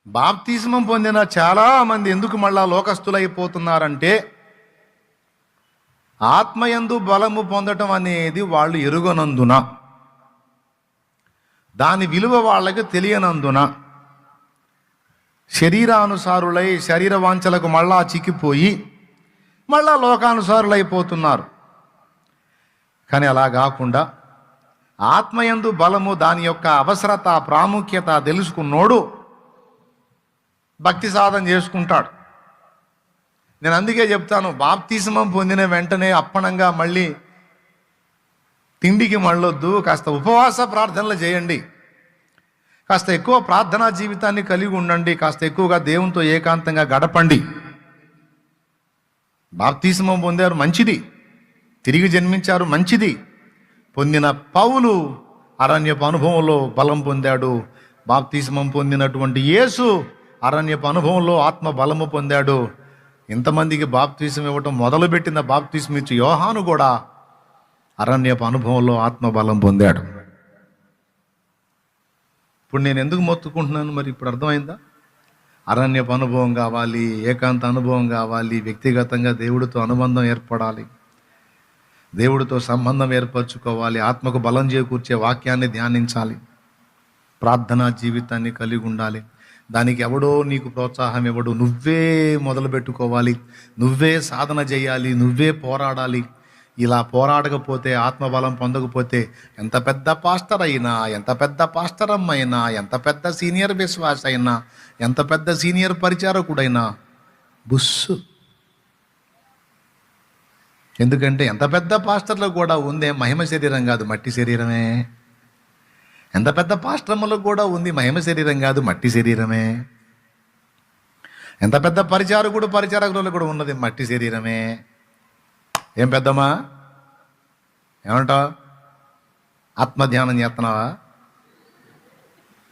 బాప్తిస్మం పొందిన చాలా మంది ఎందుకు మళ్ళా లోకస్తులైపోతున్నారంటే, ఆత్మయందు బలము పొందటం అనేది వాళ్ళు ఎరుగనందున, దాని విలువ వాళ్ళకి తెలియనందున, శరీరానుసారులై శరీర వాంఛలకు మళ్ళా చిక్కిపోయి మళ్ళా లోకానుసారులైపోతున్నారు. కానీ అలా కాకుండా ఆత్మయందు బలము, దాని యొక్క అవసరత, ప్రాముఖ్యత తెలుసుకున్నోడు భక్తి సాధన చేసుకుంటాడు. నేను అందుకే చెప్తాను, బాప్తిస్మం పొందిన వెంటనే అప్పనంగా మళ్ళీ తిండికి మళ్ళొద్దు, కాస్త ఉపవాస ప్రార్థనలు చేయండి, కాస్త ఎక్కువ ప్రార్థనా జీవితాన్ని కలిగి ఉండండి, కాస్త ఎక్కువగా దేవునితో ఏకాంతంగా గడపండి. బాప్తిస్మం పొందారు మంచిది, తిరిగి జన్మించారు మంచిది. పొందిన పౌలు అరణ్యపు అనుభవంలో బలం పొందాడు. బాప్తిస్మం పొందినటువంటి యేసు అరణ్యపు అనుభవంలో ఆత్మ బలము పొందాడు. ఇంతమందికి బాప్తిస్మం ఇవ్వటం మొదలుపెట్టిన బాప్తిస్మం ఇచ్చి యోహాను కూడా అరణ్యపు అనుభవంలో ఆత్మ బలం పొందాడు. ఇప్పుడు నేను ఎందుకు మొత్తుకుంటున్నాను మరి ఇప్పుడు అర్థమైందా? అరణ్యపు అనుభవం కావాలి, ఏకాంత అనుభవం కావాలి, వ్యక్తిగతంగా దేవుడితో అనుబంధం ఏర్పడాలి, దేవుడితో సంబంధం ఏర్పరచుకోవాలి, ఆత్మకు బలం చేకూర్చే వాక్యాన్ని ధ్యానించాలి, ప్రార్థనా జీవితాన్ని కలిగి ఉండాలి. దానికి ఎవడో నీకు ప్రోత్సాహం ఇవ్వడు, నువ్వే మొదలు పెట్టుకోవాలి, నువ్వే సాధన చేయాలి, నువ్వే పోరాడాలి. ఇలా పోరాడకపోతే, ఆత్మబలం పొందకపోతే, ఎంత పెద్ద పాస్టర్ అయినా, ఎంత పెద్ద పాస్టర్ అమ్మైనా, ఎంత పెద్ద సీనియర్ విశ్వాస అయినా, ఎంత పెద్ద సీనియర్ పరిచారకుడైనా బుస్సు. ఎందుకంటే ఎంత పెద్ద పాస్టర్లో కూడా ఉందే మహిమ శరీరం కాదు, మట్టి శరీరమే. ఎంత పెద్ద పాస్టర్మలో కూడా ఉంది మహిమ శరీరం కాదు, మట్టి శరీరమే. ఎంత పెద్ద పరిచారకులలో కూడా ఉన్నది మట్టి శరీరమే. ఏం పెద్దమ్మా, ఏమంటావు? ఆత్మధ్యానం చేస్తున్నావా?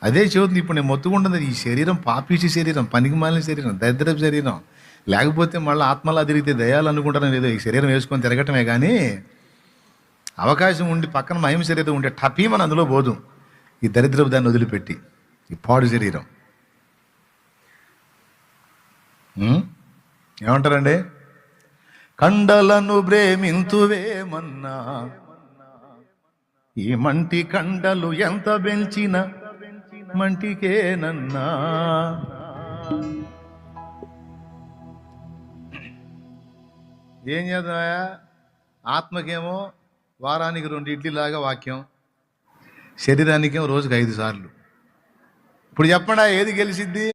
అదే చెబుతుంది. ఇప్పుడు నేను మొత్తుకుంటుంది, ఈ శరీరం పాపిష్టి శరీరం, పనికి మాలిన శరీరం, దరిద్రపు శరీరం. లేకపోతే మళ్ళీ ఆత్మలా తిరిగితే దయాలు అనుకుంటాను లేదో, ఈ శరీరం వేసుకొని తిరగటమే. కానీ అవకాశం ఉండి పక్కన మహిమ శరీరం ఉంటే టపీమని అందులో పోదు, ఈ దరిద్రపు దాన్ని వదిలిపెట్టి, ఈ పాడు శరీరం. ఏమంటారండి? కండలను ప్రేమింతువేమన్నా, ఈ మంటి కండలు ఎంత పెంచిన మంటికేనన్నా. ఏం చేద్దామా? ఆత్మకేమో వారానికి 2 ఇడ్లీలాగా వాక్యం, శరీరానికేమో రోజుకి 5 సార్లు. ఇప్పుడు చెప్పండి, ఏది గెలిచిద్ది?